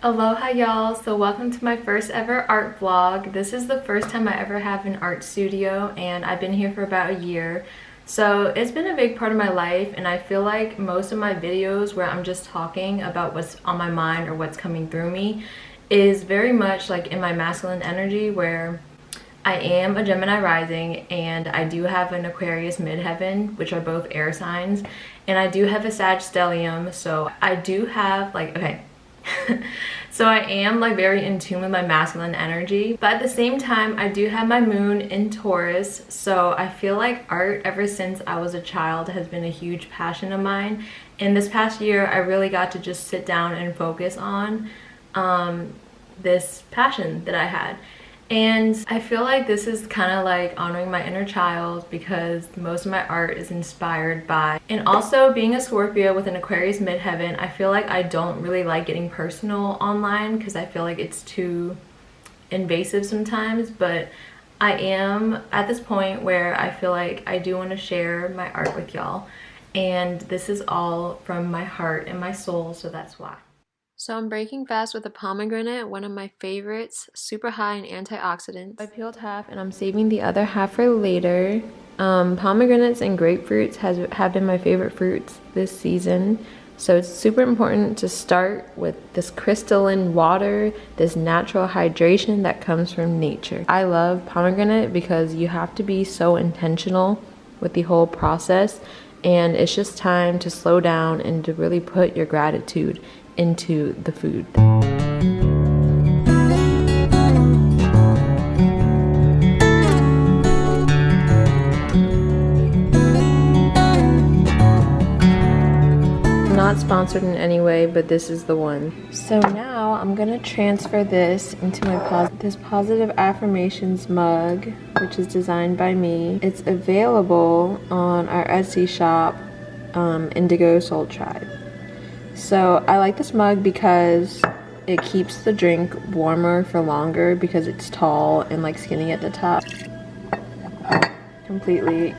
Aloha y'all, so welcome to my first ever art vlog. This is the first time I ever have an art studio and I've been here for about a year. So it's been a big part of my life and I feel like most of my videos where I'm just talking about what's on my mind or what's coming through me is very much like in my masculine energy, where I am a Gemini rising and I do have an Aquarius midheaven, which are both air signs, and I do have a Sag stellium, so I do have so I am like very in tune with my masculine energy, but at the same time I do have my moon in Taurus, so I feel like art ever since I was a child has been a huge passion of mine. And this past year I really got to just sit down and focus on this passion that I had. And I feel like this is kind of like honoring my inner child, because most of my art is inspired by, and also being a Scorpio with an Aquarius midheaven, I feel like I don't really like getting personal online because I feel like it's too invasive sometimes, but I am at this point where I feel like I do want to share my art with y'all, and this is all from my heart and my soul, so that's why. So I'm breaking fast with a pomegranate, one of my favorites, super high in antioxidants. I peeled half and I'm saving the other half for later. Pomegranates and grapefruits have been my favorite fruits this season. So it's super important to start with this crystalline water, this natural hydration that comes from nature. I love pomegranate because you have to be so intentional with the whole process, and it's just time to slow down and to really put your gratitude into the food. Not sponsored in any way, but this is the one. So now I'm gonna transfer this into my this positive affirmations mug, which is designed by me. It's available on our Etsy shop, Indigo Soul Tribe. So I like this mug because it keeps the drink warmer for longer because it's tall and like skinny at the top. Completely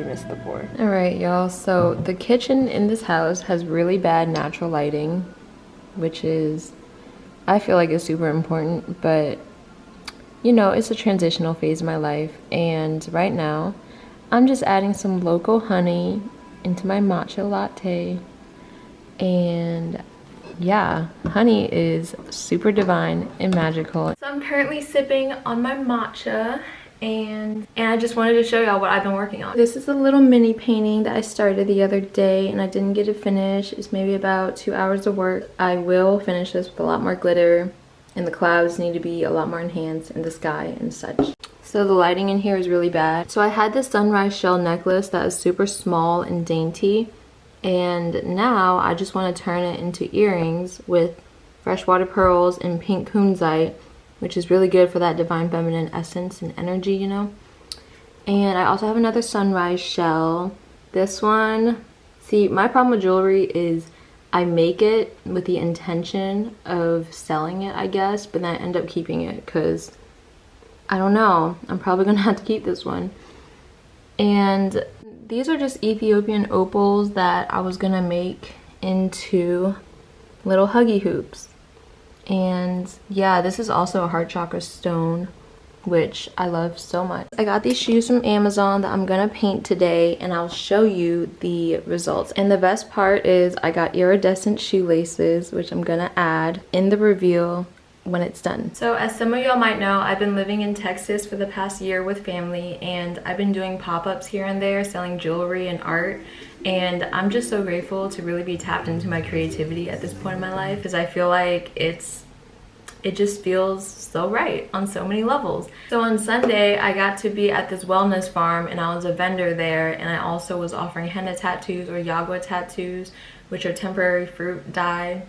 missed the pour. All right, y'all, so the kitchen in this house has really bad natural lighting, which is, I feel like, is super important, but you know, it's a transitional phase of my life, and right now I'm just adding some local honey into my matcha latte. And yeah, honey is super divine and magical. So I'm currently sipping on my matcha, and I just wanted to show y'all what I've been working on. This is a little mini painting that I started the other day and I didn't get to finish. It's maybe about 2 hours of work. I will finish this with a lot more glitter, and the clouds need to be a lot more enhanced in the sky and such. So the lighting in here is really bad. So I had this sunrise shell necklace that is super small and dainty, and now I just want to turn it into earrings with freshwater pearls and pink kunzite, which is really good for that divine feminine essence and energy, you know. And I also have another sunrise shell. This one, see, my problem with jewelry is I make it with the intention of selling it, I guess, but then I end up keeping it because, I don't know, I'm probably gonna have to keep this one. And these are just Ethiopian opals that I was gonna make into little huggy hoops. And yeah, this is also a heart chakra stone, which I love so much. I got these shoes from Amazon that I'm gonna paint today, and I'll show you the results. And the best part is I got iridescent shoelaces, which I'm gonna add in the reveal when it's done. So as some of y'all might know, I've been living in Texas for the past year with family, and I've been doing pop-ups here and there selling jewelry and art, and I'm just so grateful to really be tapped into my creativity at this point in my life, because I feel like it just feels so right on so many levels. So on Sunday I got to be at this wellness farm and I was a vendor there, and I also was offering henna tattoos or yagua tattoos, which are temporary fruit dye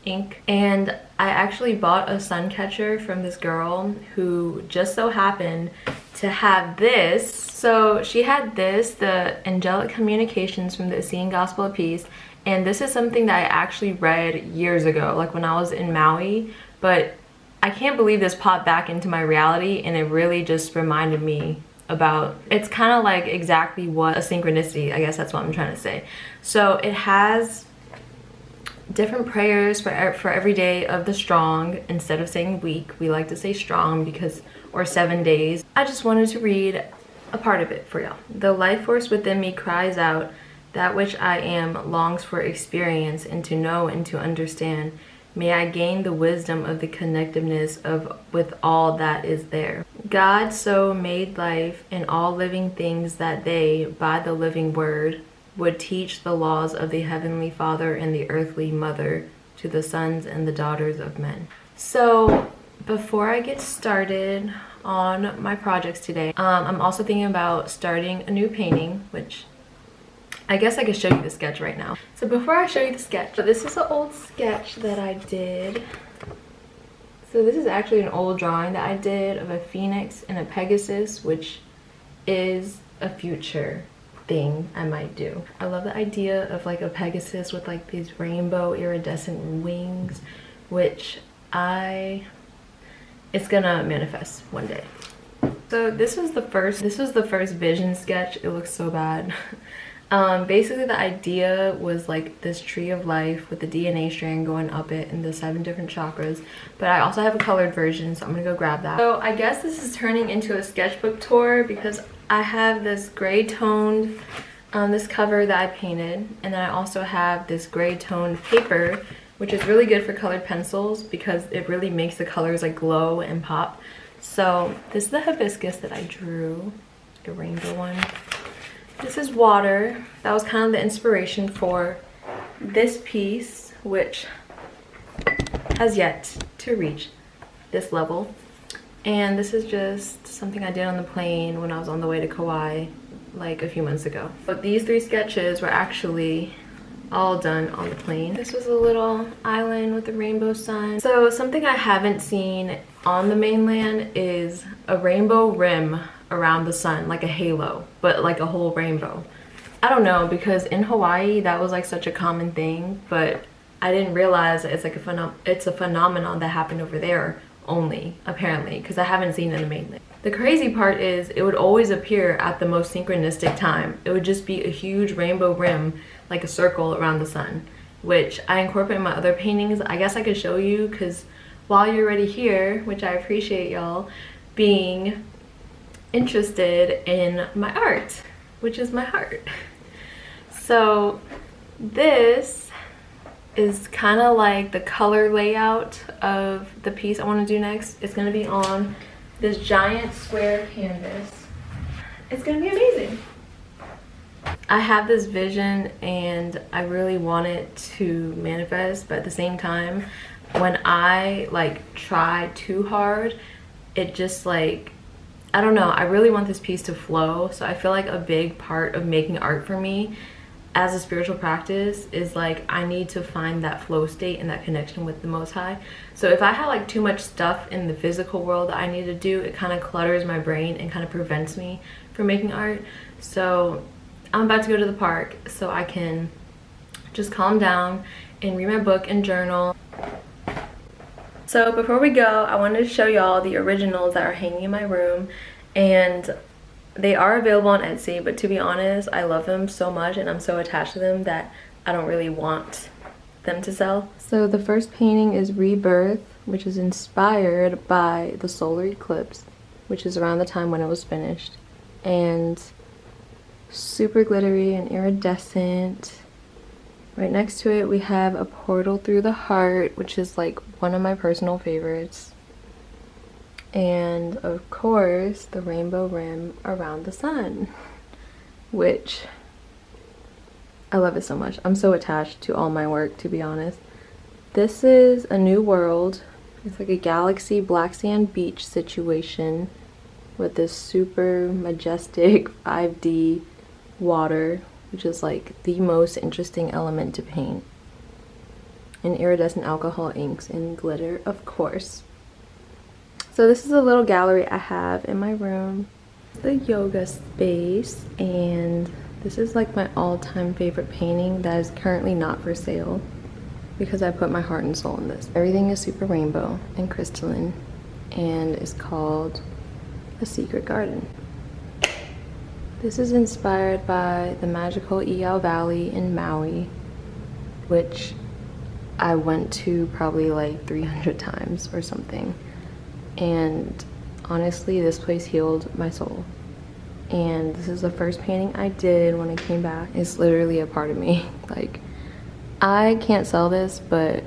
ink. And I actually bought a sun catcher from this girl who just so happened to have this. So she had this, the Angelic Communications from the Essene Gospel of Peace, and this is something that I actually read years ago, like when I was in Maui, but I can't believe this popped back into my reality, and it really just reminded me about, it's kind of like exactly what a synchronicity, I guess that's what I'm trying to say. So it has different prayers for every day of the strong. Instead of saying week, we like to say strong because, or 7 days. I just wanted to read a part of it for y'all. The life force within me cries out, that which I am longs for experience and to know and to understand. May I gain the wisdom of the connectiveness of with all that is there. God so made life and all living things that they, by the living word, would teach the laws of the heavenly Father and the earthly Mother to the sons and the daughters of men. So before I get started on my projects today, I'm also thinking about starting a new painting, which I guess I could show you the sketch right now. So before I show you the sketch, so this is an old sketch that I did. So this is actually an old drawing that I did of a phoenix and a Pegasus, which is a future thing I might do. I love the idea of like a Pegasus with like these rainbow iridescent wings, which it's gonna manifest one day. So this was the first vision sketch. It looks so bad. Basically the idea was like this tree of life with the DNA strand going up it and the 7 different chakras, but I also have a colored version, so I'm gonna go grab that. So I guess this is turning into a sketchbook tour because I have this gray toned this cover that I painted, and then I also have this gray toned paper, which is really good for colored pencils because it really makes the colors like glow and pop. So this is the hibiscus that I drew, a rainbow one. This is water. That was kind of the inspiration for this piece, which has yet to reach this level. And this is just something I did on the plane when I was on the way to Kauai like a few months ago. But these 3 sketches were actually all done on the plane. This was a little island with a rainbow sun. So something I haven't seen on the mainland is a rainbow rim around the sun, like a halo, but like a whole rainbow. I don't know, because in Hawaii that was like such a common thing, but I didn't realize that it's like it's a phenomenon that happened over there only, apparently, because I haven't seen it in the mainland. The crazy part is it would always appear at the most synchronistic time. It would just be a huge rainbow rim, like a circle around the sun, which I incorporate in my other paintings. I guess I could show you, because while you're already here, which I appreciate y'all being interested in my art, which is my heart. So this is kind of like the color layout of the piece I want to do next. It's going to be on this giant square canvas. It's going to be amazing. I have this vision and I really want it to manifest, but at the same time, when I like try too hard, it just like, I don't know, I really want this piece to flow. So I feel like a big part of making art for me as a spiritual practice is like I need to find that flow state and that connection with the Most High. So if I have like too much stuff in the physical world that I need to do, it kind of clutters my brain and kind of prevents me from making art. So I'm about to go to the park so I can just calm down and read my book and journal. So before we go, I wanted to show y'all the originals that are hanging in my room, and they are available on Etsy, but to be honest, I love them so much and I'm so attached to them that I don't really want them to sell. So the first painting is Rebirth, which is inspired by the solar eclipse, which is around the time when it was finished, and super glittery and iridescent. Right next to it we have a portal through the heart, which is like one of my personal favorites. And of course, the rainbow rim around the sun, which I love it so much. I'm so attached to all my work, to be honest. This is a new world. It's like a galaxy black sand beach situation with this super majestic 5D water, which is like the most interesting element to paint. And iridescent alcohol inks and glitter, of course. So this is a little gallery I have in my room. The yoga space, and this is like my all-time favorite painting that is currently not for sale because I put my heart and soul in this. Everything is super rainbow and crystalline and is called A Secret Garden. This is inspired by the magical Iao Valley in Maui, which I went to probably like 300 times or something. And honestly, this place healed my soul. And this is the first painting I did when I came back. It's literally a part of me. Like, I can't sell this, but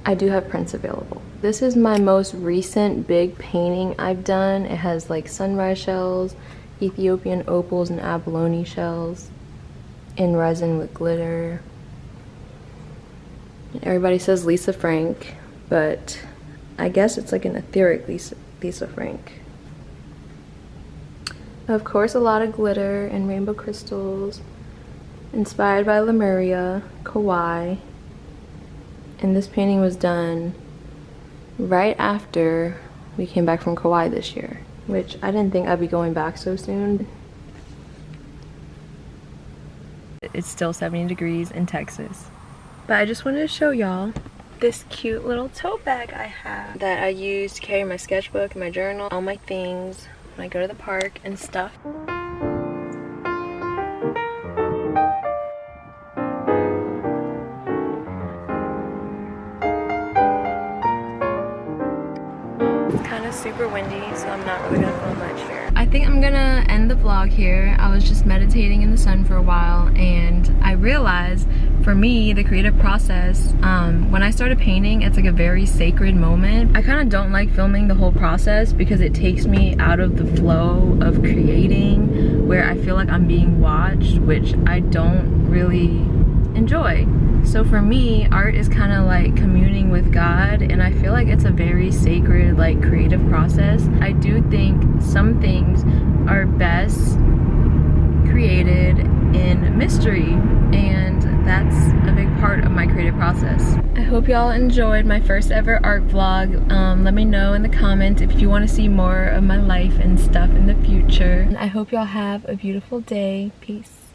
I do have prints available. This is my most recent big painting I've done. It has like sunrise shells, Ethiopian opals, and abalone shells in resin with glitter. Everybody says Lisa Frank, but I guess it's like an etheric Lisa Frank. Of course, a lot of glitter and rainbow crystals, inspired by Lemuria, Kauai. And this painting was done right after we came back from Kauai this year, which I didn't think I'd be going back so soon. It's still 70 degrees in Texas. But I just wanted to show y'all this cute little tote bag I have that I use to carry my sketchbook, my journal, all my things when I go to the park and stuff. It's kind of super windy, so I'm not really gonna film much here. I think I'm gonna end the vlog here. I was just meditating in the sun for a while, and I realized for me, the creative process, when I started painting, it's like a very sacred moment. I kind of don't like filming the whole process because it takes me out of the flow of creating, where I feel like I'm being watched, which I don't really enjoy. So for me, art is kind of like communing with God, and I feel like it's a very sacred, like, creative process. I do think some things are best created in mystery, and that's a big part of my creative process. I hope y'all enjoyed my first ever art vlog. Let me know in the comments if you want to see more of my life and stuff in the future. And I hope y'all have a beautiful day. Peace.